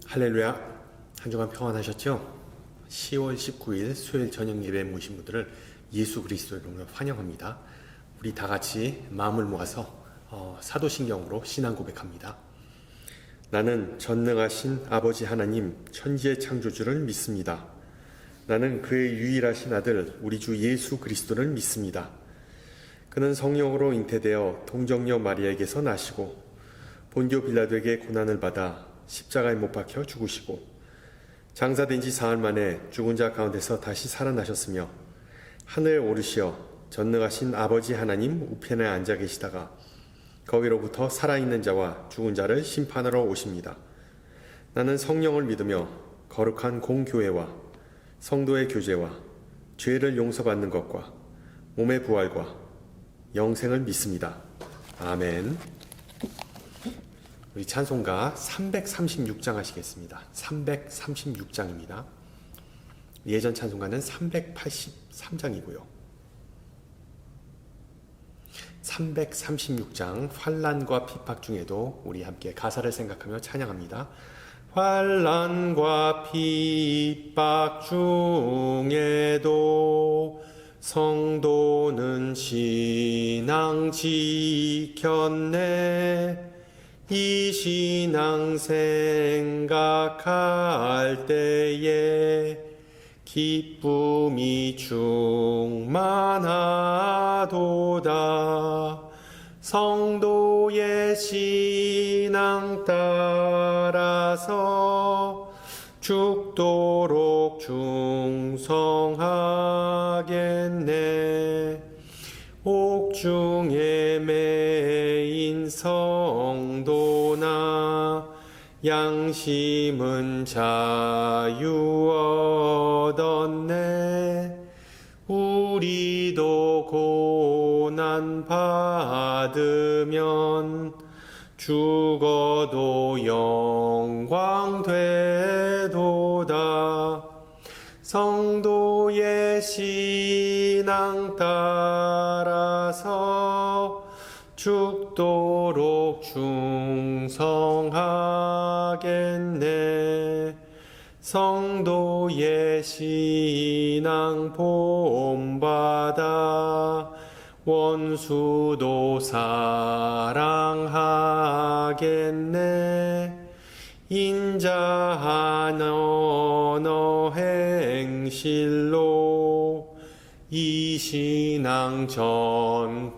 할렐루야. 한 주간 평안하셨죠? 10월 19일 수요일 저녁 예배 모신 분들을 예수 그리스도의 이름으로 환영합니다. 우리 다 같이 마음을 모아서 사도신경으로 신앙 고백합니다. 나는 전능하신 아버지 하나님 천지의 창조주를 믿습니다. 나는 그의 유일하신 아들 우리 주 예수 그리스도를 믿습니다. 그는 성령으로 잉태되어 동정녀 마리아에게서 나시고 본디오 빌라도에게 고난을 받아 십자가에 못 박혀 죽으시고 장사된 지 사흘 만에 죽은 자 가운데서 다시 살아나셨으며 하늘에 오르시어 전능하신 아버지 하나님 우편에 앉아 계시다가 거기로부터 살아있는 자와 죽은 자를 심판하러 오십니다. 나는 성령을 믿으며 거룩한 공교회와 성도의 교제와 죄를 용서받는 것과 몸의 부활과 영생을 믿습니다. 아멘. 우리 찬송가 336장 하시겠습니다. 336장입니다. 예전 찬송가는 383장이고요. 336장 환난과 핍박 중에도 우리 함께 가사를 생각하며 찬양합니다. 환난과 핍박 중에도 성도는 신앙 지켰네. 이 신앙 생각할 때에 기쁨이 충만하도다. 성도의 신앙 따라서 죽도록 충성하겠네. 옥중에 매인 성도나 양심은 자유 얻었네. 우리도 고난 받으면 죽어도 영광 되도다. 성도의 신앙 따라서 죽도록 충성하겠네. 성도의 신앙 본받아 원수도 사랑하겠네. 인자한 언어 행실로 이 신앙 전파하리라.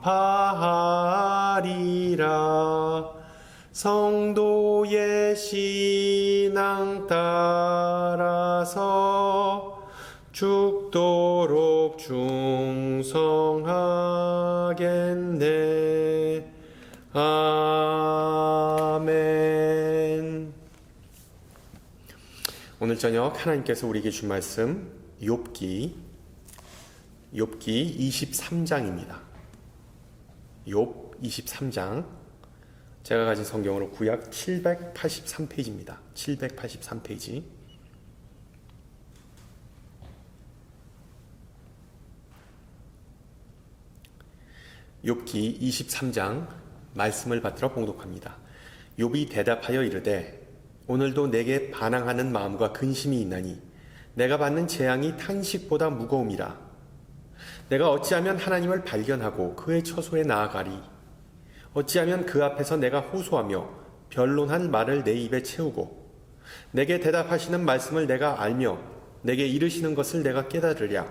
성도의 신앙 따라서 죽도록 충성하겠네. 아멘. 오늘 저녁 하나님께서 우리에게 준 말씀 욥기 23장입니다. 욥 23장. 제가 가진 성경으로 구약 783페이지입니다. 783페이지. 욥기 23장 말씀을 받들어 봉독합니다. 욥이 대답하여 이르되 오늘도 내게 반항하는 마음과 근심이 있나니 내가 받는 재앙이 탄식보다 무거움이라. 내가 어찌하면 하나님을 발견하고 그의 처소에 나아가리. 어찌하면 그 앞에서 내가 호소하며 변론한 말을 내 입에 채우고 내게 대답하시는 말씀을 내가 알며 내게 이르시는 것을 내가 깨달으랴.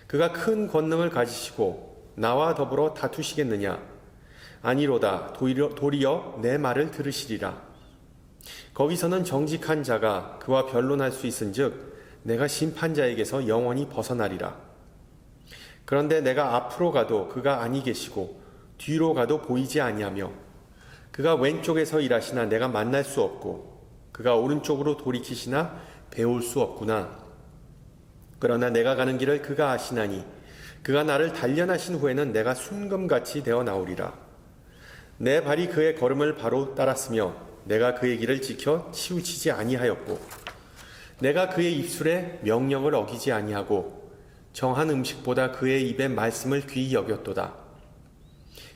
그가 큰 권능을 가지시고 나와 더불어 다투시겠느냐? 아니로다. 도리어 내 말을 들으시리라. 거기서는 정직한 자가 그와 변론할 수 있은즉 내가 심판자에게서 영원히 벗어나리라. 그런데 내가 앞으로 가도 그가 아니 계시고 뒤로 가도 보이지 아니하며 그가 왼쪽에서 일하시나 내가 만날 수 없고 그가 오른쪽으로 돌이키시나 배울 수 없구나. 그러나 내가 가는 길을 그가 아시나니 그가 나를 단련하신 후에는 내가 순금같이 되어 나오리라. 내 발이 그의 걸음을 바로 따랐으며 내가 그의 길을 지켜 치우치지 아니하였고 내가 그의 입술에 명령을 어기지 아니하고 정한 음식보다 그의 입의 말씀을 귀히 여겼도다.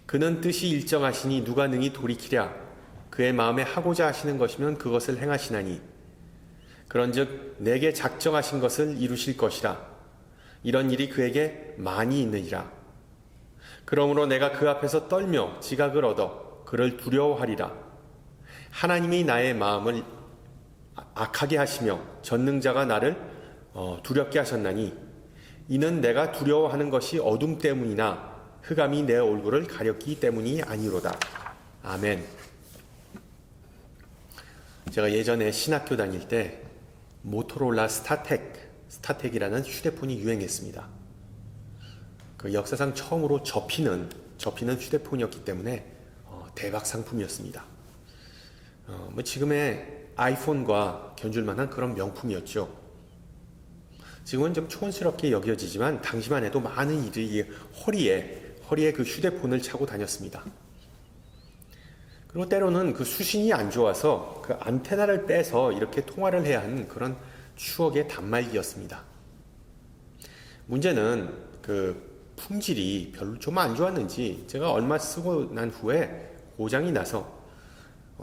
그는 뜻이 일정하시니 누가 능히 돌이키랴. 그의 마음에 하고자 하시는 것이면 그것을 행하시나니 그런즉 내게 작정하신 것을 이루실 것이라. 이런 일이 그에게 많이 있느니라. 그러므로 내가 그 앞에서 떨며 지각을 얻어 그를 두려워하리라. 하나님이 나의 마음을 악하게 하시며 전능자가 나를 두렵게 하셨나니 이는 내가 두려워하는 것이 어둠 때문이나 흑암이 내 얼굴을 가렸기 때문이 아니로다. 아멘. 제가 예전에 신학교 다닐 때 모토로라 스타텍이라는 휴대폰이 유행했습니다. 그 역사상 처음으로 접히는 휴대폰이었기 때문에 대박 상품이었습니다. 뭐 지금의 아이폰과 견줄만한 그런 명품이었죠. 지금은 좀 촌스럽게 여겨지지만 당시만 해도 많은 이들이 허리에 그 휴대폰을 차고 다녔습니다. 그리고 때로는 그 수신이 안 좋아서 그 안테나를 빼서 이렇게 통화를 해야 하는 그런 추억의 단말기였습니다. 문제는 그 품질이 별로 좀 안 좋았는지 제가 얼마 쓰고 난 후에 고장이 나서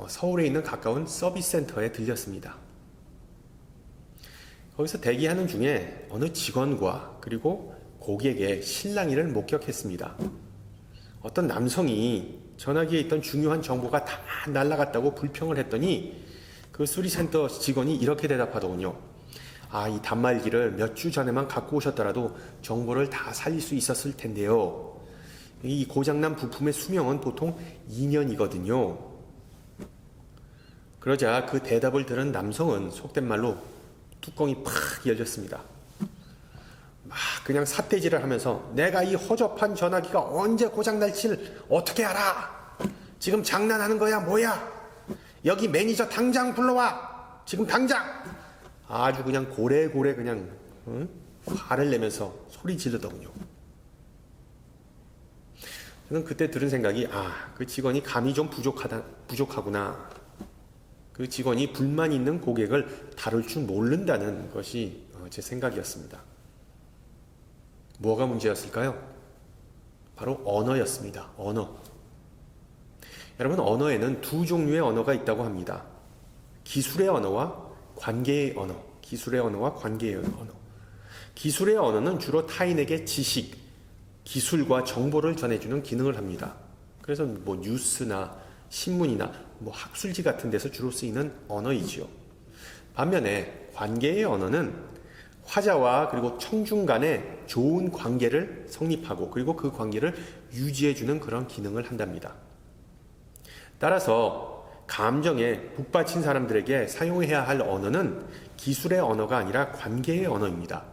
서울에 있는 가까운 서비스 센터에 들렸습니다. 거기서 대기하는 중에 어느 직원과 그리고 고객의 실랑이를 목격했습니다. 어떤 남성이 전화기에 있던 중요한 정보가 다 날아갔다고 불평을 했더니 그 수리센터 직원이 이렇게 대답하더군요. 이 단말기를 몇 주 전에만 갖고 오셨더라도 정보를 다 살릴 수 있었을 텐데요. 이 고장난 부품의 수명은 보통 2년이거든요. 그러자 그 대답을 들은 남성은 속된 말로 뚜껑이 팍 열렸습니다. 막 그냥 삿대질을 하면서 내가 이 허접한 전화기가 언제 고장날지를 어떻게 알아? 지금 장난하는 거야 뭐야? 여기 매니저 당장 불러와! 지금 당장! 아주 그냥 고래고래 그냥 화를 내면서 소리 지르더군요. 저는 그때 들은 생각이 그 직원이 감이 좀 부족하구나. 그 직원이 불만 있는 고객을 다룰 줄 모른다는 것이 제 생각이었습니다. 뭐가 문제였을까요? 바로 언어였습니다. 언어. 여러분, 언어에는 두 종류의 언어가 있다고 합니다. 기술의 언어와 관계의 언어. 기술의 언어와 관계의 언어. 기술의 언어는 주로 타인에게 지식, 기술과 정보를 전해주는 기능을 합니다. 그래서 뭐 뉴스나 신문이나 뭐 학술지 같은 데서 주로 쓰이는 언어이지요. 반면에 관계의 언어는 화자와 그리고 청중 간의 좋은 관계를 성립하고 그리고 그 관계를 유지해주는 그런 기능을 한답니다. 따라서 감정에 북받친 사람들에게 사용해야 할 언어는 기술의 언어가 아니라 관계의 언어입니다.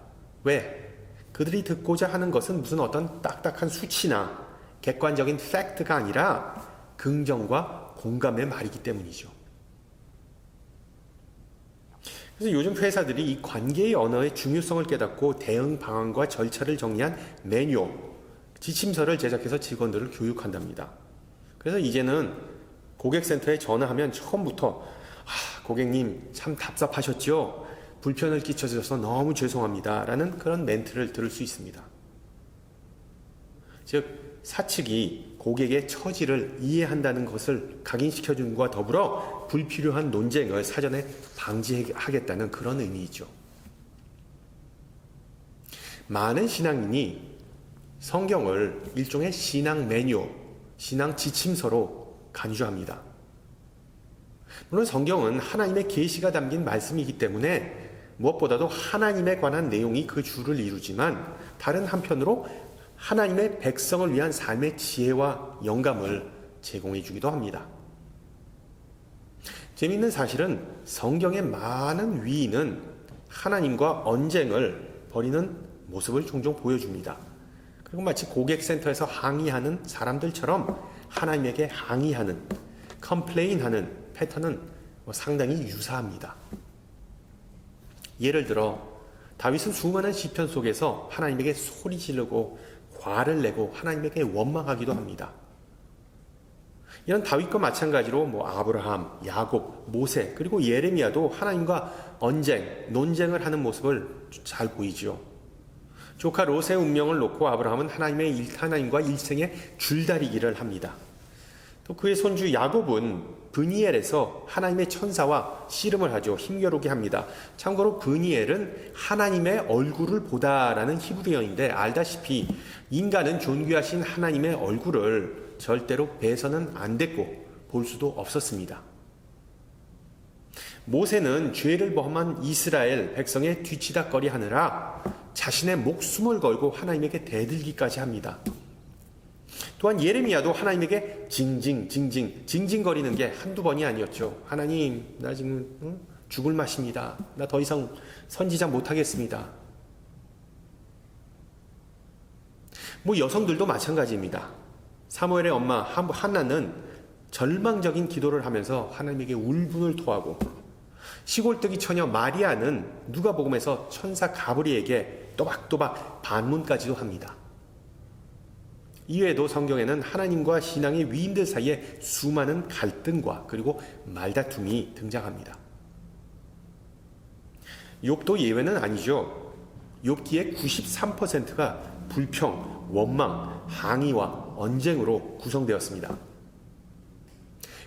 왜? 그들이 듣고자 하는 것은 무슨 어떤 딱딱한 수치나 객관적인 팩트가 아니라 긍정과 공감의 말이기 때문이죠. 그래서 요즘 회사들이 이 관계의 언어의 중요성을 깨닫고 대응 방안과 절차를 정리한 매뉴얼, 지침서를 제작해서 직원들을 교육한답니다. 그래서 이제는 고객센터에 전화하면 처음부터 고객님 참 답답하셨죠? 불편을 끼쳐주셔서 너무 죄송합니다. 라는 그런 멘트를 들을 수 있습니다. 즉 사측이 고객의 처지를 이해한다는 것을 각인시켜주는 것과 더불어 불필요한 논쟁을 사전에 방지하겠다는 그런 의미이죠. 많은 신앙인이 성경을 일종의 신앙 매뉴얼, 신앙 지침서로 간주합니다. 물론 성경은 하나님의 계시가 담긴 말씀이기 때문에 무엇보다도 하나님에 관한 내용이 그 주를 이루지만 다른 한편으로 하나님의 백성을 위한 삶의 지혜와 영감을 제공해 주기도 합니다. 재미있는 사실은 성경의 많은 위인은 하나님과 언쟁을 벌이는 모습을 종종 보여줍니다. 그리고 마치 고객센터에서 항의하는 사람들처럼 하나님에게 항의하는, 컴플레인하는 패턴은 상당히 유사합니다. 예를 들어 다윗은 수많은 시편 속에서 하나님에게 소리 지르고 화를 내고 하나님에게 원망하기도 합니다. 이런 다윗과 마찬가지로 아브라함, 야곱, 모세 그리고 예레미야도 하나님과 논쟁을 하는 모습을 잘 보이지요. 조카 롯의 운명을 놓고 아브라함은 하나님과 일생의 줄다리기를 합니다. 또 그의 손주 야곱은 브니엘에서 하나님의 천사와 씨름을 하죠. 힘겨루게 합니다. 참고로 브니엘은 하나님의 얼굴을 보다라는 히브리어인데, 알다시피 인간은 존귀하신 하나님의 얼굴을 절대로 배서는 안 됐고 볼 수도 없었습니다. 모세는 죄를 범한 이스라엘 백성의 뒤치다거리 하느라 자신의 목숨을 걸고 하나님에게 대들기까지 합니다. 또한 예레미야도 하나님에게 징징거리는 게 한두 번이 아니었죠. 하나님, 나 지금 죽을 맛입니다. 나 더 이상 선지자 못하겠습니다. 여성들도 마찬가지입니다. 사무엘의 엄마 한나는 절망적인 기도를 하면서 하나님에게 울분을 토하고, 시골뜨기 처녀 마리아는 누가복음에서 천사 가브리엘에게 또박또박 반문까지도 합니다. 이외에도 성경에는 하나님과 신앙의 위인들 사이에 수많은 갈등과 그리고 말다툼이 등장합니다. 욥도 예외는 아니죠. 욥기의 93%가 불평, 원망, 항의와 언쟁으로 구성되었습니다.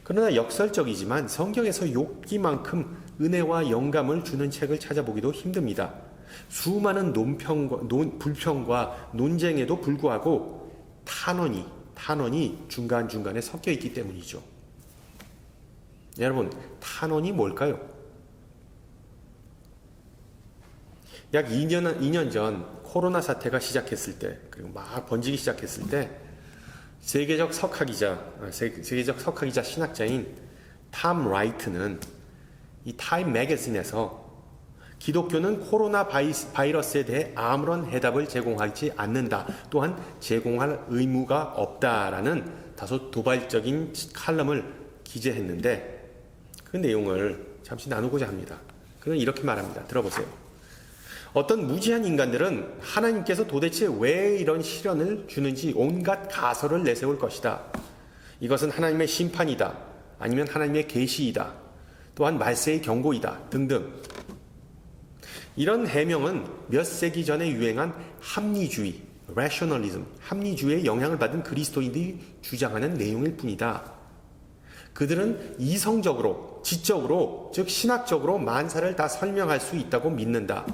그러나 역설적이지만 성경에서 욥기만큼 은혜와 영감을 주는 책을 찾아보기도 힘듭니다. 수많은 불평과 논쟁에도 불구하고 탄원이 중간중간에 섞여 있기 때문이죠. 여러분, 탄원이 뭘까요? 약 2년 전 코로나 사태가 시작했을 때, 그리고 막 번지기 시작했을 때, 세계적 석학이자 신학자인 탐 라이트는 이 타임 매거진에서 기독교는 코로나 바이러스에 대해 아무런 해답을 제공하지 않는다. 또한 제공할 의무가 없다라는 다소 도발적인 칼럼을 기재했는데, 그 내용을 잠시 나누고자 합니다. 그는 이렇게 말합니다. 들어보세요. 어떤 무지한 인간들은 하나님께서 도대체 왜 이런 시련을 주는지 온갖 가설을 내세울 것이다. 이것은 하나님의 심판이다. 아니면 하나님의 계시이다. 또한 말세의 경고이다. 등등. 이런 해명은 몇 세기 전에 유행한 합리주의, rationalism, 합리주의의 영향을 받은 그리스도인들이 주장하는 내용일 뿐이다. 그들은 이성적으로, 지적으로, 즉 신학적으로 만사를 다 설명할 수 있다고 믿는다.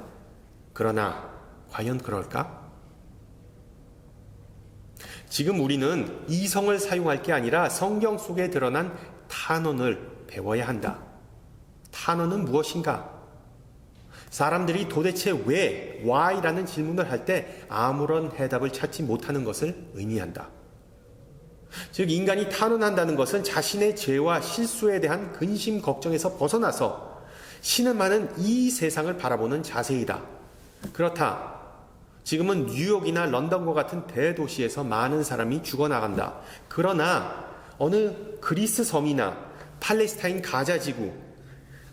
그러나 과연 그럴까? 지금 우리는 이성을 사용할 게 아니라 성경 속에 드러난 탄원을 배워야 한다. 탄원은 무엇인가? 사람들이 도대체 왜, why라는 질문을 할 때 아무런 해답을 찾지 못하는 것을 의미한다. 즉, 인간이 탄원한다는 것은 자신의 죄와 실수에 대한 근심 걱정에서 벗어나서 신음하는 이 세상을 바라보는 자세이다. 그렇다. 지금은 뉴욕이나 런던과 같은 대도시에서 많은 사람이 죽어나간다. 그러나 어느 그리스 섬이나 팔레스타인 가자지구,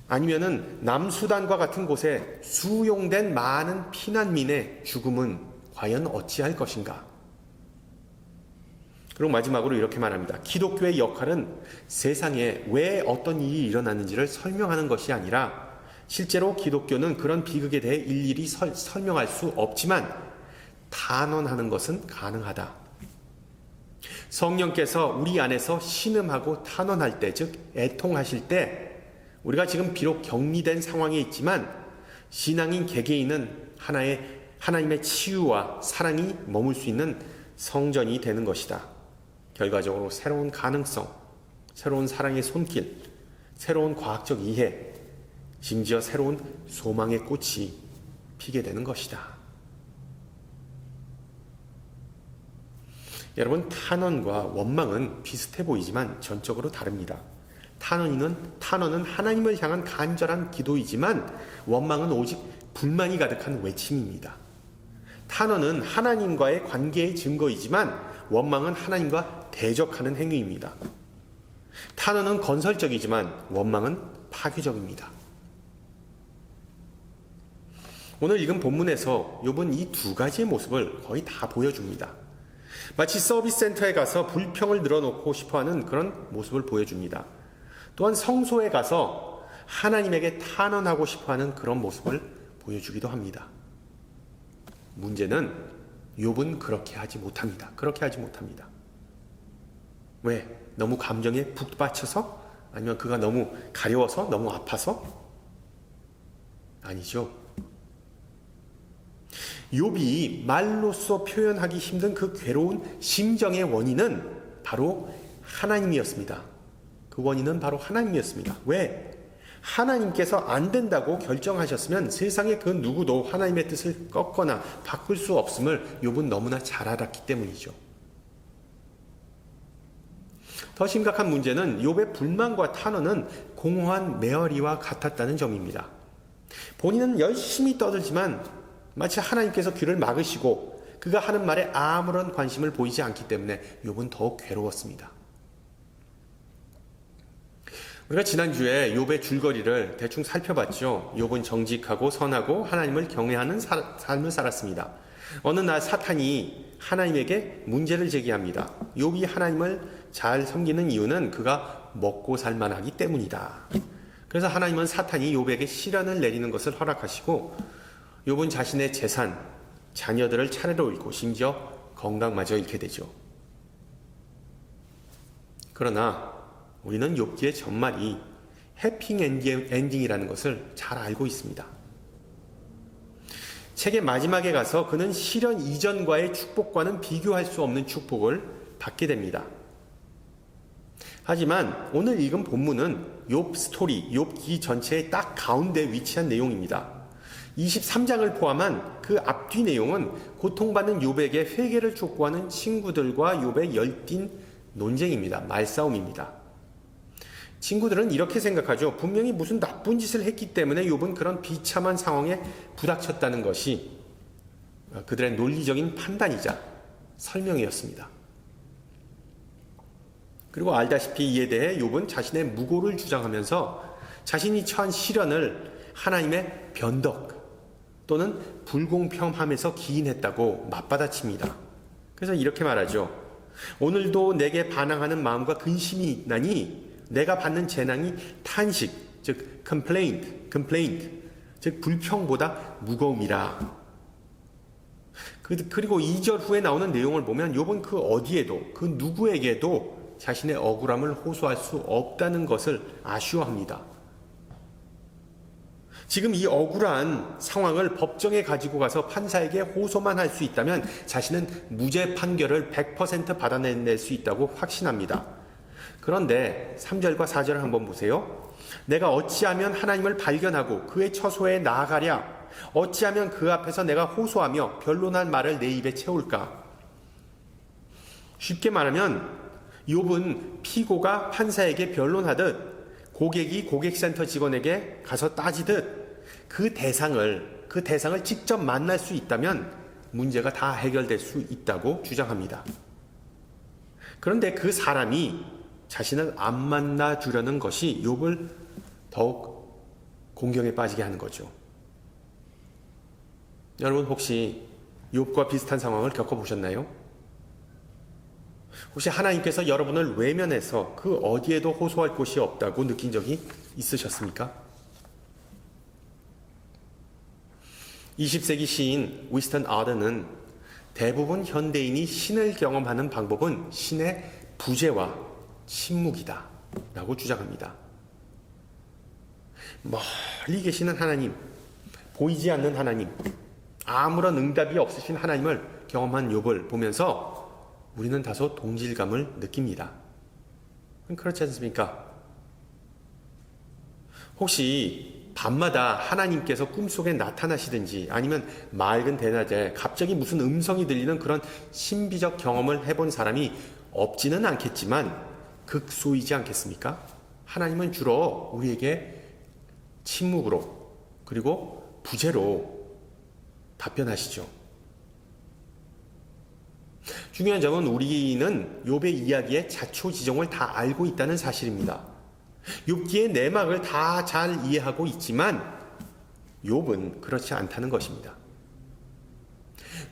아니면은 남수단과 같은 곳에 수용된 많은 피난민의 죽음은 과연 어찌할 것인가? 그리고 마지막으로 이렇게 말합니다. 기독교의 역할은 세상에 왜 어떤 일이 일어나는지를 설명하는 것이 아니라, 실제로 기독교는 그런 비극에 대해 일일이 설명할 수 없지만 탄원하는 것은 가능하다. 성령께서 우리 안에서 신음하고 탄원할 때, 즉 애통하실 때, 우리가 지금 비록 격리된 상황에 있지만 신앙인 개개인은 하나님의 치유와 사랑이 머물 수 있는 성전이 되는 것이다. 결과적으로 새로운 가능성, 새로운 사랑의 손길, 새로운 과학적 이해, 심지어 새로운 소망의 꽃이 피게 되는 것이다. 여러분, 탄원과 원망은 비슷해 보이지만 전적으로 다릅니다. 탄원은 하나님을 향한 간절한 기도이지만 원망은 오직 불만이 가득한 외침입니다. 탄원은 하나님과의 관계의 증거이지만 원망은 하나님과 대적하는 행위입니다. 탄원은 건설적이지만 원망은 파괴적입니다. 오늘 읽은 본문에서 욥은 이 두 가지의 모습을 거의 다 보여줍니다. 마치 서비스 센터에 가서 불평을 늘어놓고 싶어하는 그런 모습을 보여줍니다. 또한 성소에 가서 하나님에게 탄원하고 싶어하는 그런 모습을 보여주기도 합니다. 문제는 욥은 그렇게 하지 못합니다. 왜? 너무 감정에 푹 빠쳐서? 아니면 그가 너무 가려워서? 너무 아파서? 아니죠. 욥이 말로써 표현하기 힘든 그 괴로운 심정의 원인은 바로 하나님이었습니다. 그 원인은 바로 하나님이었습니다. 왜? 하나님께서 안 된다고 결정하셨으면 세상의 그 누구도 하나님의 뜻을 꺾거나 바꿀 수 없음을 욥은 너무나 잘 알았기 때문이죠. 더 심각한 문제는 욥의 불만과 탄원은 공허한 메아리와 같았다는 점입니다. 본인은 열심히 떠들지만 마치 하나님께서 귀를 막으시고 그가 하는 말에 아무런 관심을 보이지 않기 때문에 욥은 더욱 괴로웠습니다. 우리가 지난주에 욥의 줄거리를 대충 살펴봤죠. 욥은 정직하고 선하고 하나님을 경외하는 삶을 살았습니다. 어느 날 사탄이 하나님에게 문제를 제기합니다. 욥이 하나님을 잘 섬기는 이유는 그가 먹고 살만하기 때문이다. 그래서 하나님은 사탄이 욥에게 시련을 내리는 것을 허락하시고 욥은 자신의 재산, 자녀들을 차례로 잃고 심지어 건강마저 잃게 되죠. 그러나 우리는 욥기의 전말이 해피 엔딩이라는 것을 잘 알고 있습니다. 책의 마지막에 가서 그는 시련 이전과의 축복과는 비교할 수 없는 축복을 받게 됩니다. 하지만 오늘 읽은 본문은 욥 스토리, 욥기 전체의 딱 가운데 위치한 내용입니다. 23장을 포함한 그 앞뒤 내용은 고통받는 욥에게 회개를 촉구하는 친구들과 욥의 열띤 논쟁입니다. 말싸움입니다. 친구들은 이렇게 생각하죠. 분명히 무슨 나쁜 짓을 했기 때문에 욥은 그런 비참한 상황에 부닥쳤다는 것이 그들의 논리적인 판단이자 설명이었습니다. 그리고 알다시피 이에 대해 욥은 자신의 무고를 주장하면서 자신이 처한 시련을 하나님의 변덕 또는 불공평함에서 기인했다고 맞받아칩니다. 그래서 이렇게 말하죠. 오늘도 내게 반항하는 마음과 근심이 있나니 내가 받는 재난이 탄식, 즉 complaint, 즉 불평보다 무거움이라. 그리고 2절 후에 나오는 내용을 보면 욥은 그 어디에도 그 누구에게도 자신의 억울함을 호소할 수 없다는 것을 아쉬워합니다. 지금 이 억울한 상황을 법정에 가지고 가서 판사에게 호소만 할 수 있다면 자신은 무죄 판결을 100% 받아낼 수 있다고 확신합니다. 그런데 3절과 4절을 한번 보세요. 내가 어찌하면 하나님을 발견하고 그의 처소에 나아가랴. 어찌하면 그 앞에서 내가 호소하며 변론할 말을 내 입에 채울까. 쉽게 말하면 욥은 피고가 판사에게 변론하듯 고객이 고객센터 직원에게 가서 따지듯 그 대상을 직접 만날 수 있다면 문제가 다 해결될 수 있다고 주장합니다. 그런데 그 사람이 자신을 안 만나 주려는 것이 욥을 더욱 공경에 빠지게 하는 거죠. 여러분 혹시 욥과 비슷한 상황을 겪어보셨나요? 혹시 하나님께서 여러분을 외면해서 그 어디에도 호소할 곳이 없다고 느낀 적이 있으셨습니까? 20세기 시인 위스턴 아더는 대부분 현대인이 신을 경험하는 방법은 신의 부재와 침묵이다 라고 주장합니다. 멀리 계시는 하나님, 보이지 않는 하나님, 아무런 응답이 없으신 하나님을 경험한 욥을 보면서 우리는 다소 동질감을 느낍니다. 그렇지 않습니까? 혹시 밤마다 하나님께서 꿈속에 나타나시든지 아니면 맑은 대낮에 갑자기 무슨 음성이 들리는 그런 신비적 경험을 해본 사람이 없지는 않겠지만 극소이지 않겠습니까? 하나님은 주로 우리에게 침묵으로 그리고 부재로 답변하시죠. 중요한 점은 우리는 욥의 이야기의 자초지종을 다 알고 있다는 사실입니다. 욥기의 내막을 다 잘 이해하고 있지만 욥은 그렇지 않다는 것입니다.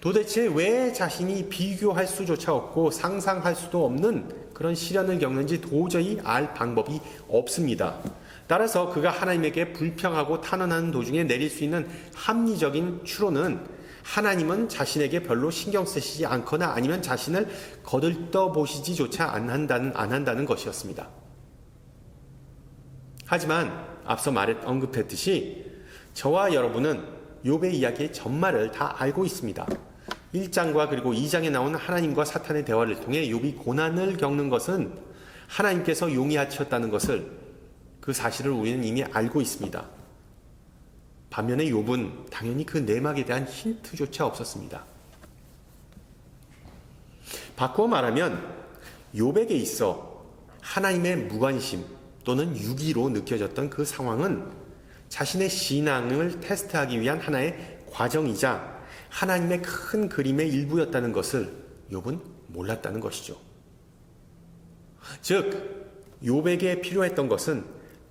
도대체 왜 자신이 비교할 수조차 없고 상상할 수도 없는 그런 시련을 겪는지 도저히 알 방법이 없습니다. 따라서 그가 하나님에게 불평하고 탄원하는 도중에 내릴 수 있는 합리적인 추론은 하나님은 자신에게 별로 신경 쓰시지 않거나 아니면 자신을 거들떠 보시지조차 안 한다는 것이었습니다. 하지만 앞서 언급했듯이 저와 여러분은 욥의 이야기의 전말을 다 알고 있습니다. 1장과 그리고 2장에 나오는 하나님과 사탄의 대화를 통해 욥이 고난을 겪는 것은 하나님께서 용이하셨다는 것을, 그 사실을 우리는 이미 알고 있습니다. 반면에 욥은 당연히 그 내막에 대한 힌트조차 없었습니다. 바꾸어 말하면 욥에게 있어 하나님의 무관심 또는 유기로 느껴졌던 그 상황은 자신의 신앙을 테스트하기 위한 하나의 과정이자 하나님의 큰 그림의 일부였다는 것을 욥은 몰랐다는 것이죠. 즉, 욥에게 필요했던 것은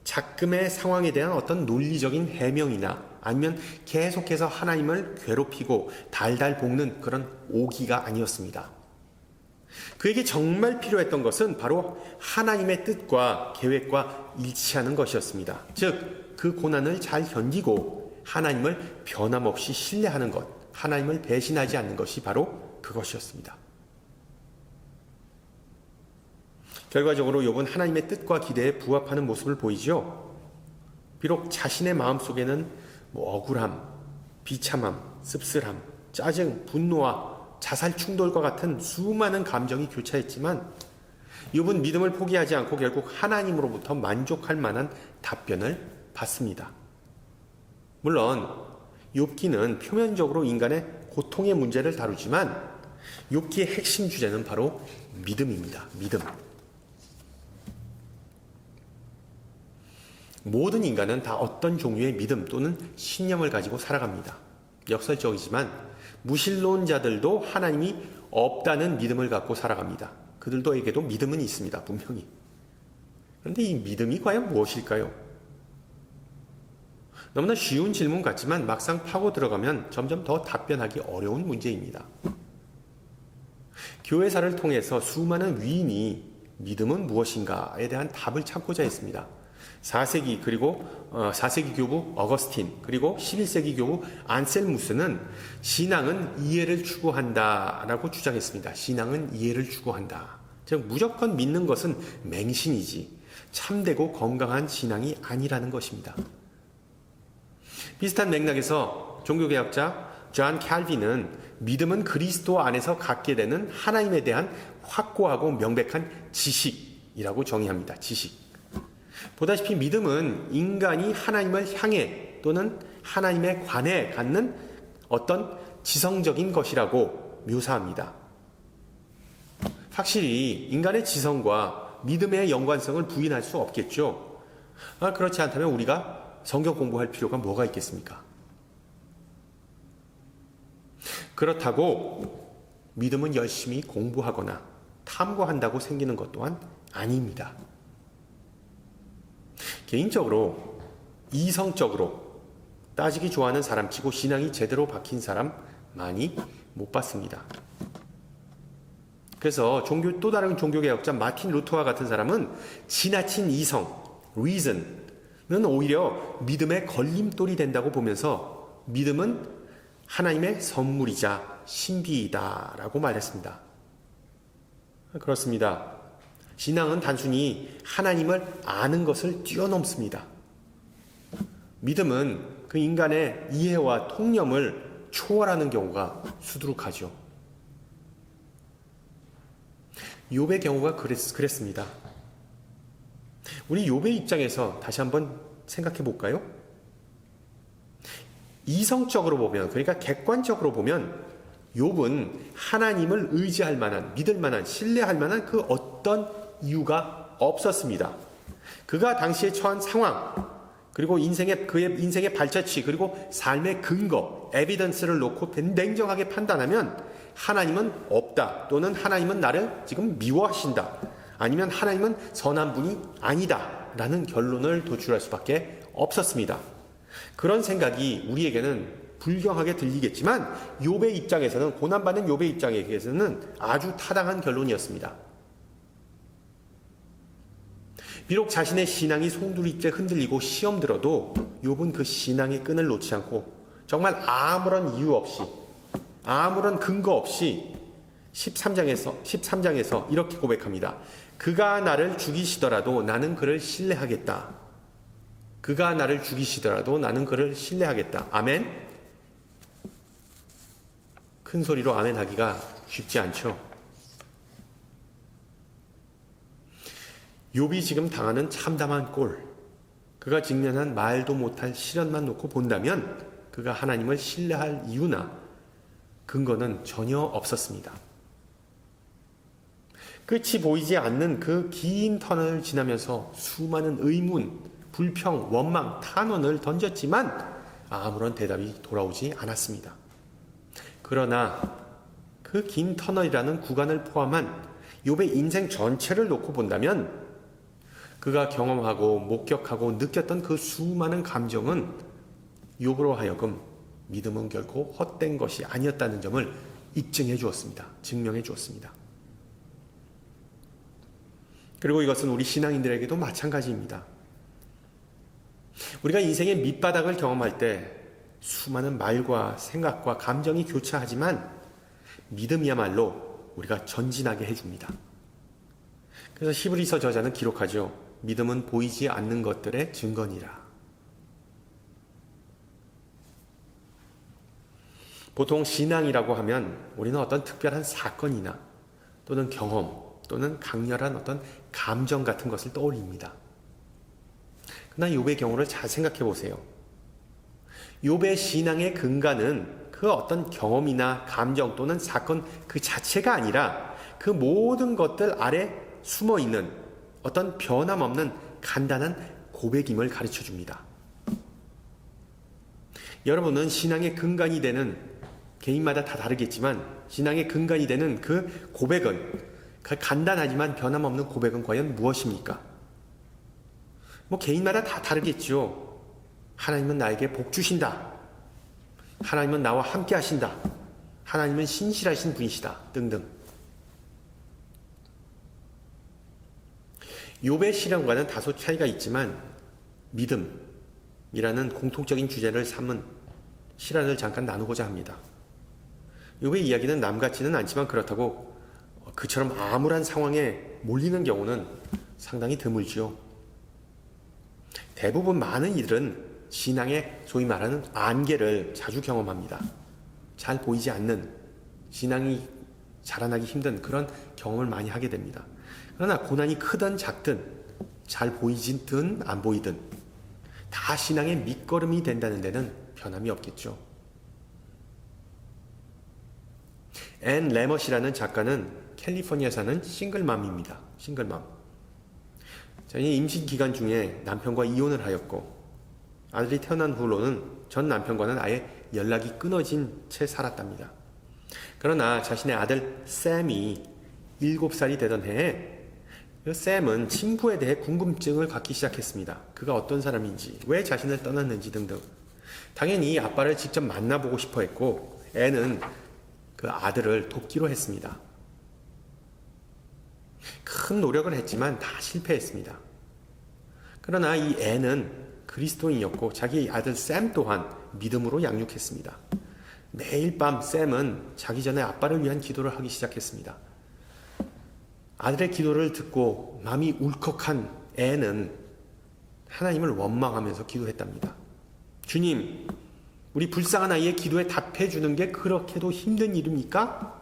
작금의 상황에 대한 어떤 논리적인 해명이나 아니면 계속해서 하나님을 괴롭히고 달달 볶는 그런 오기가 아니었습니다. 그에게 정말 필요했던 것은 바로 하나님의 뜻과 계획과 일치하는 것이었습니다. 즉, 그 고난을 잘 견디고 하나님을 변함없이 신뢰하는 것, 하나님을 배신하지 않는 것이 바로 그것이었습니다. 결과적으로 욥은 하나님의 뜻과 기대에 부합하는 모습을 보이죠. 비록 자신의 마음속에는 억울함, 비참함, 씁쓸함, 짜증, 분노와 자살 충돌과 같은 수많은 감정이 교차했지만 욥은 믿음을 포기하지 않고 결국 하나님으로부터 만족할 만한 답변을 받습니다. 물론 욥기는 표면적으로 인간의 고통의 문제를 다루지만 욥기의 핵심 주제는 바로 믿음입니다. 믿음. 모든 인간은 다 어떤 종류의 믿음 또는 신념을 가지고 살아갑니다. 역설적이지만 무신론자들도 하나님이 없다는 믿음을 갖고 살아갑니다. 그들도에게도 믿음은 있습니다. 분명히. 그런데 이 믿음이 과연 무엇일까요? 너무나 쉬운 질문 같지만 막상 파고 들어가면 점점 더 답변하기 어려운 문제입니다. 교회사를 통해서 수많은 위인이 믿음은 무엇인가에 대한 답을 찾고자 했습니다. 4세기 그리고 4세기 교부 어거스틴 그리고 11세기 교부 안셀무스는 신앙은 이해를 추구한다라고 주장했습니다. 신앙은 이해를 추구한다. 즉 무조건 믿는 것은 맹신이지 참되고 건강한 신앙이 아니라는 것입니다. 비슷한 맥락에서 종교개혁자 존 칼빈은 믿음은 그리스도 안에서 갖게 되는 하나님에 대한 확고하고 명백한 지식이라고 정의합니다. 지식. 보다시피 믿음은 인간이 하나님을 향해 또는 하나님에 관해 갖는 어떤 지성적인 것이라고 묘사합니다. 확실히 인간의 지성과 믿음의 연관성을 부인할 수 없겠죠. 그렇지 않다면 우리가 성경 공부할 필요가 뭐가 있겠습니까? 그렇다고 믿음은 열심히 공부하거나 탐구한다고 생기는 것 또한 아닙니다. 개인적으로 이성적으로 따지기 좋아하는 사람치고 신앙이 제대로 박힌 사람 많이 못 봤습니다. 그래서 또 다른 종교개혁자 마틴 루터와 같은 사람은 지나친 이성, reason은 오히려 믿음의 걸림돌이 된다고 보면서 믿음은 하나님의 선물이자 신비이다라고 말했습니다. 그렇습니다. 신앙은 단순히 하나님을 아는 것을 뛰어넘습니다. 믿음은 그 인간의 이해와 통념을 초월하는 경우가 수두룩하죠. 욥의 경우가 그랬습니다. 우리 욥의 입장에서 다시 한번 생각해 볼까요? 이성적으로 보면, 그러니까 객관적으로 보면 욥은 하나님을 의지할 만한, 믿을 만한, 신뢰할 만한 그 어떤 이유가 없었습니다. 그가 당시에 처한 상황, 그리고 그의 인생의 발자취, 그리고 삶의 근거, 에비던스를 놓고 냉정하게 판단하면 하나님은 없다, 또는 하나님은 나를 지금 미워하신다, 아니면 하나님은 선한 분이 아니다 라는 결론을 도출할 수밖에 없었습니다. 그런 생각이 우리에게는 불경하게 들리겠지만 욥의 입장에서는, 고난받는 욥의 입장에서는 아주 타당한 결론이었습니다. 비록 자신의 신앙이 송두리째 흔들리고 시험 들어도 욥은 그 신앙의 끈을 놓지 않고 정말 아무런 이유 없이 아무런 근거 없이 13장에서 이렇게 고백합니다. 그가 나를 죽이시더라도 나는 그를 신뢰하겠다. 그가 나를 죽이시더라도 나는 그를 신뢰하겠다. 아멘? 큰 소리로 아멘 하기가 쉽지 않죠. 욥이 지금 당하는 참담한 꼴, 그가 직면한 말도 못할 시련만 놓고 본다면 그가 하나님을 신뢰할 이유나 근거는 전혀 없었습니다. 끝이 보이지 않는 그 긴 터널을 지나면서 수많은 의문, 불평, 원망, 탄원을 던졌지만 아무런 대답이 돌아오지 않았습니다. 그러나 그 긴 터널이라는 구간을 포함한 욥의 인생 전체를 놓고 본다면 그가 경험하고 목격하고 느꼈던 그 수많은 감정은 욥으로 하여금 믿음은 결코 헛된 것이 아니었다는 점을 입증해 주었습니다. 증명해 주었습니다. 그리고 이것은 우리 신앙인들에게도 마찬가지입니다. 우리가 인생의 밑바닥을 경험할 때 수많은 말과 생각과 감정이 교차하지만 믿음이야말로 우리가 전진하게 해줍니다. 그래서 히브리서 저자는 기록하죠. 믿음은 보이지 않는 것들의 증거니라. 보통 신앙이라고 하면 우리는 어떤 특별한 사건이나 또는 경험 또는 강렬한 어떤 감정 같은 것을 떠올립니다. 그러나 욥의 경우를 잘 생각해 보세요. 욥의 신앙의 근간은 그 어떤 경험이나 감정 또는 사건 그 자체가 아니라 그 모든 것들 아래 숨어있는 어떤 변함없는 간단한 고백임을 가르쳐 줍니다. 여러분은 신앙의 근간이 되는, 개인마다 다 다르겠지만 신앙의 근간이 되는 그 고백은, 그 간단하지만 변함없는 고백은 과연 무엇입니까? 개인마다 다 다르겠죠. 하나님은 나에게 복 주신다. 하나님은 나와 함께 하신다. 하나님은 신실하신 분이시다. 등등. 욥의 실현과는 다소 차이가 있지만 믿음이라는 공통적인 주제를 삼은 실현을 잠깐 나누고자 합니다. 욥의 이야기는 남같지는 않지만 그렇다고 그처럼 암울한 상황에 몰리는 경우는 상당히 드물지요. 대부분 많은 이들은 신앙의 소위 말하는 안개를 자주 경험합니다. 잘 보이지 않는, 신앙이 자라나기 힘든 그런 경험을 많이 하게 됩니다. 그러나 고난이 크든 작든, 잘 보이든 안 보이든 다 신앙의 밑거름이 된다는 데는 변함이 없겠죠. 앤 레머시라는 작가는 캘리포니아 사는 싱글맘입니다. 싱글맘. 자신이 임신 기간 중에 남편과 이혼을 하였고 아들이 태어난 후로는 전 남편과는 아예 연락이 끊어진 채 살았답니다. 그러나 자신의 아들 샘이 7살이 되던 해에 샘은 친구에 대해 궁금증을 갖기 시작했습니다. 그가 어떤 사람인지, 왜 자신을 떠났는지 등등. 당연히 아빠를 직접 만나보고 싶어 했고 앤은 그 아들을 돕기로 했습니다. 큰 노력을 했지만 다 실패했습니다. 그러나 이 앤은 그리스도인이었고 자기 아들 샘 또한 믿음으로 양육했습니다. 매일 밤 샘은 자기 전에 아빠를 위한 기도를 하기 시작했습니다. 아들의 기도를 듣고 마음이 울컥한 앤은 하나님을 원망하면서 기도했답니다. 주님, 우리 불쌍한 아이의 기도에 답해 주는 게 그렇게도 힘든 일입니까?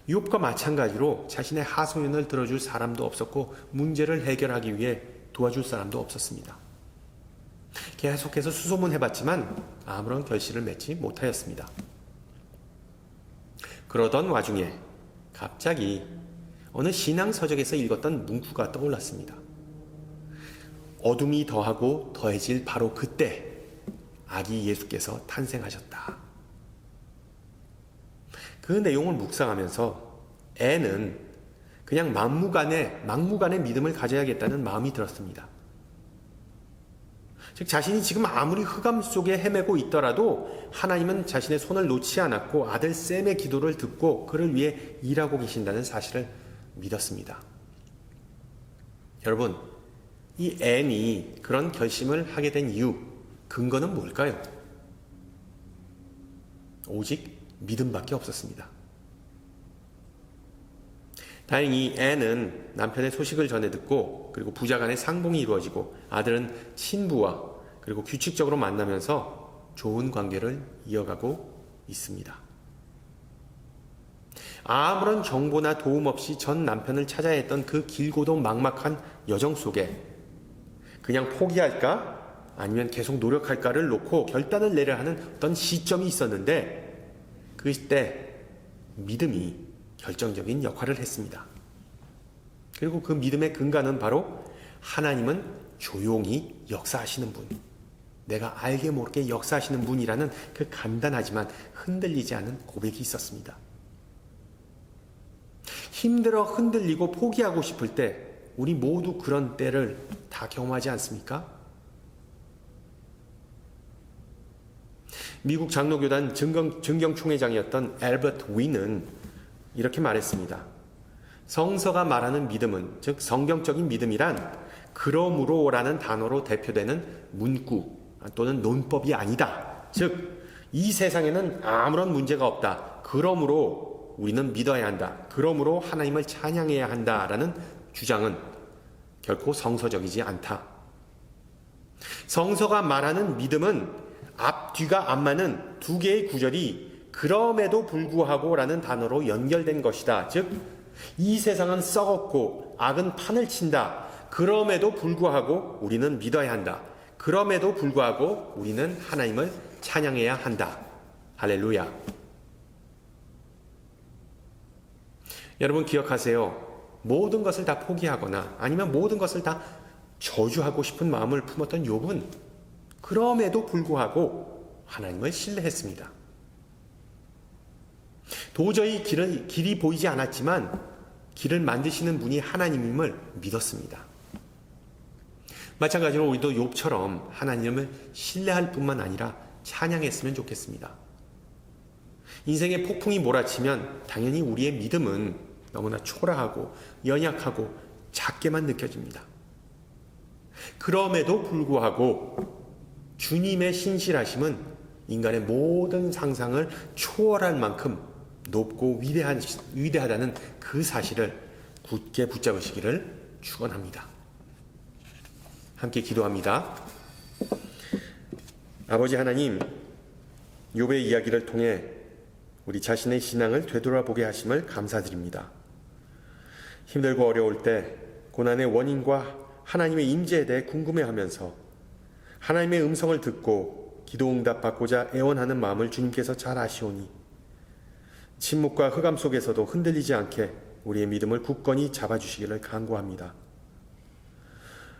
욥과 마찬가지로 자신의 하소연을 들어줄 사람도 없었고 문제를 해결하기 위해 도와줄 사람도 없었습니다. 계속해서 수소문해봤지만 아무런 결실을 맺지 못하였습니다. 그러던 와중에 갑자기 어느 신앙서적에서 읽었던 문구가 떠올랐습니다. 어둠이 더하고 더해질 바로 그때 아기 예수께서 탄생하셨다. 그 내용을 묵상하면서 앤은 그냥 막무가내 믿음을 가져야겠다는 마음이 들었습니다. 즉 자신이 지금 아무리 흑암 속에 헤매고 있더라도 하나님은 자신의 손을 놓지 않았고 아들 샘의 기도를 듣고 그를 위해 일하고 계신다는 사실을 믿었습니다. 여러분, 이 앤이 그런 결심을 하게 된 이유, 근거는 뭘까요? 오직 믿음밖에 없었습니다. 다행히 앤은 남편의 소식을 전해 듣고 그리고 부자 간의 상봉이 이루어지고 아들은 친부와 그리고 규칙적으로 만나면서 좋은 관계를 이어가고 있습니다. 아무런 정보나 도움 없이 전 남편을 찾아야 했던 그 길고도 막막한 여정 속에 그냥 포기할까? 아니면 계속 노력할까를 놓고 결단을 내려야 하는 어떤 시점이 있었는데 그때 믿음이 결정적인 역할을 했습니다. 그리고 그 믿음의 근간은 바로 하나님은 조용히 역사하시는 분, 내가 알게 모르게 역사하시는 분이라는 그 간단하지만 흔들리지 않은 고백이 있었습니다. 힘들어 흔들리고 포기하고 싶을 때 우리 모두 그런 때를 다 경험하지 않습니까? 미국 장로교단 증경총회장이었던 앨버트 윈은 이렇게 말했습니다. 성서가 말하는 믿음은, 즉 성경적인 믿음이란 그러므로라는 단어로 대표되는 문구 또는 논법이 아니다. 즉 이 세상에는 아무런 문제가 없다. 그러므로 우리는 믿어야 한다. 그러므로 하나님을 찬양해야 한다라는 주장은 결코 성서적이지 않다. 성서가 말하는 믿음은 앞뒤가 안 맞는 두 개의 구절이 그럼에도 불구하고 라는 단어로 연결된 것이다. 즉, 이 세상은 썩었고 악은 판을 친다. 그럼에도 불구하고 우리는 믿어야 한다. 그럼에도 불구하고 우리는 하나님을 찬양해야 한다. 할렐루야. 여러분 기억하세요. 모든 것을 다 포기하거나 아니면 모든 것을 다 저주하고 싶은 마음을 품었던 욥은 그럼에도 불구하고 하나님을 신뢰했습니다. 도저히 길이 보이지 않았지만 길을 만드시는 분이 하나님임을 믿었습니다. 마찬가지로 우리도 욥처럼 하나님을 신뢰할 뿐만 아니라 찬양했으면 좋겠습니다. 인생의 폭풍이 몰아치면 당연히 우리의 믿음은 너무나 초라하고 연약하고 작게만 느껴집니다. 그럼에도 불구하고 주님의 신실하심은 인간의 모든 상상을 초월할 만큼 높고 위대하다는 그 사실을 굳게 붙잡으시기를 축원합니다. 함께 기도합니다. 아버지 하나님, 욥의 이야기를 통해 우리 자신의 신앙을 되돌아보게 하심을 감사드립니다. 힘들고 어려울 때 고난의 원인과 하나님의 임재에 대해 궁금해하면서 하나님의 음성을 듣고 기도 응답받고자 애원하는 마음을 주님께서 잘 아시오니 침묵과 흑암 속에서도 흔들리지 않게 우리의 믿음을 굳건히 잡아주시기를 간구합니다.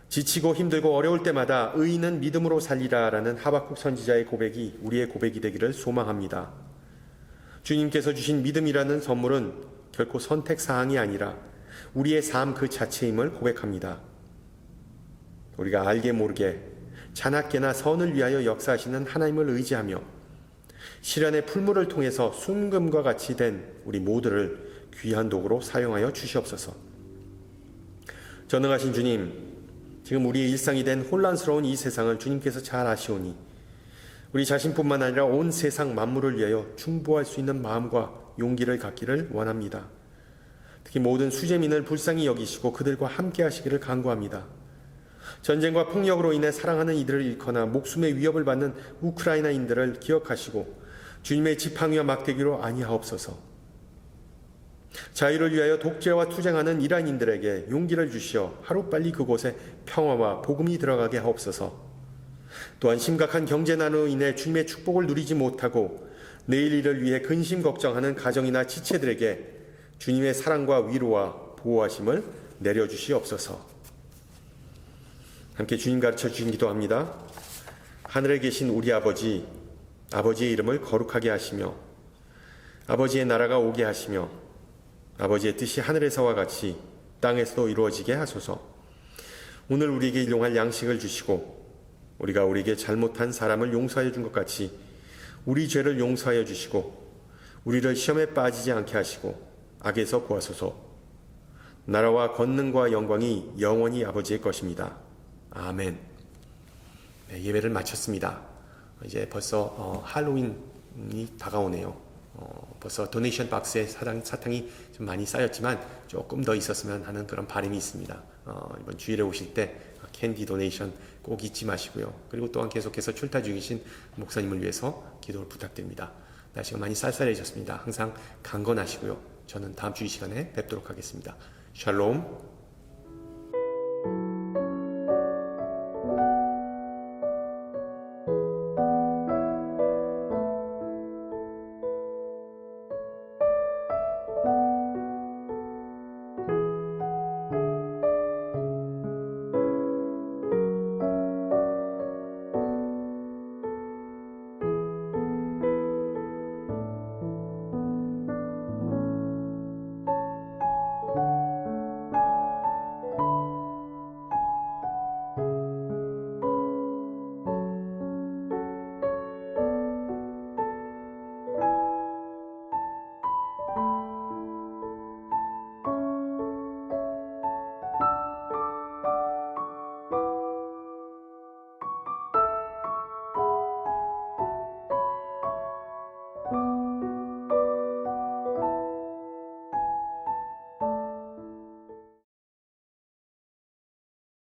지치고 힘들고 어려울 때마다 의인은 믿음으로 살리라라는 하박국 선지자의 고백이 우리의 고백이 되기를 소망합니다. 주님께서 주신 믿음이라는 선물은 결코 선택사항이 아니라 우리의 삶 그 자체임을 고백합니다. 우리가 알게 모르게 자나깨나 선을 위하여 역사하시는 하나님을 의지하며 시련의 풀물을 통해서 순금과 같이 된 우리 모두를 귀한 도구로 사용하여 주시옵소서. 전능하신 주님, 지금 우리의 일상이 된 혼란스러운 이 세상을 주님께서 잘 아시오니 우리 자신뿐만 아니라 온 세상 만물을 위하여 중보할 수 있는 마음과 용기를 갖기를 원합니다. 특히 모든 수재민을 불쌍히 여기시고 그들과 함께 하시기를 간구합니다. 전쟁과 폭력으로 인해 사랑하는 이들을 잃거나 목숨의 위협을 받는 우크라이나인들을 기억하시고 주님의 지팡이와 막대기로 아니하옵소서. 자유를 위하여 독재와 투쟁하는 이란인들에게 용기를 주시어 하루빨리 그곳에 평화와 복음이 들어가게 하옵소서. 또한 심각한 경제난으로 인해 주님의 축복을 누리지 못하고 내일 일을 위해 근심 걱정하는 가정이나 지체들에게 주님의 사랑과 위로와 보호하심을 내려주시옵소서. 함께 주님 가르쳐 주신 기도합니다. 하늘에 계신 우리 아버지, 아버지의 이름을 거룩하게 하시며 아버지의 나라가 오게 하시며 아버지의 뜻이 하늘에서와 같이 땅에서도 이루어지게 하소서. 오늘 우리에게 일용할 양식을 주시고 우리가 우리에게 잘못한 사람을 용서하여 준 것 같이 우리 죄를 용서하여 주시고 우리를 시험에 빠지지 않게 하시고 악에서 구하소서. 나라와 권능과 영광이 영원히 아버지의 것입니다. 아멘. 네, 예배를 마쳤습니다. 이제 벌써 할로윈 다가오네요. 벌써 도네이션 박스에 사탕이 좀 많이 쌓였지만 조금 더 있었으면 하는 그런 바람이 있습니다. 이번 주일에 오실 때 캔디 도네이션 꼭 잊지 마시고요. 그리고 또한 계속해서 출타 중이신 목사님을 위해서 기도를 부탁드립니다. 날씨가 많이 쌀쌀해졌습니다. 항상 강건하시고요. 저는 다음 주 이 시간에 뵙도록 하겠습니다. 샬롬.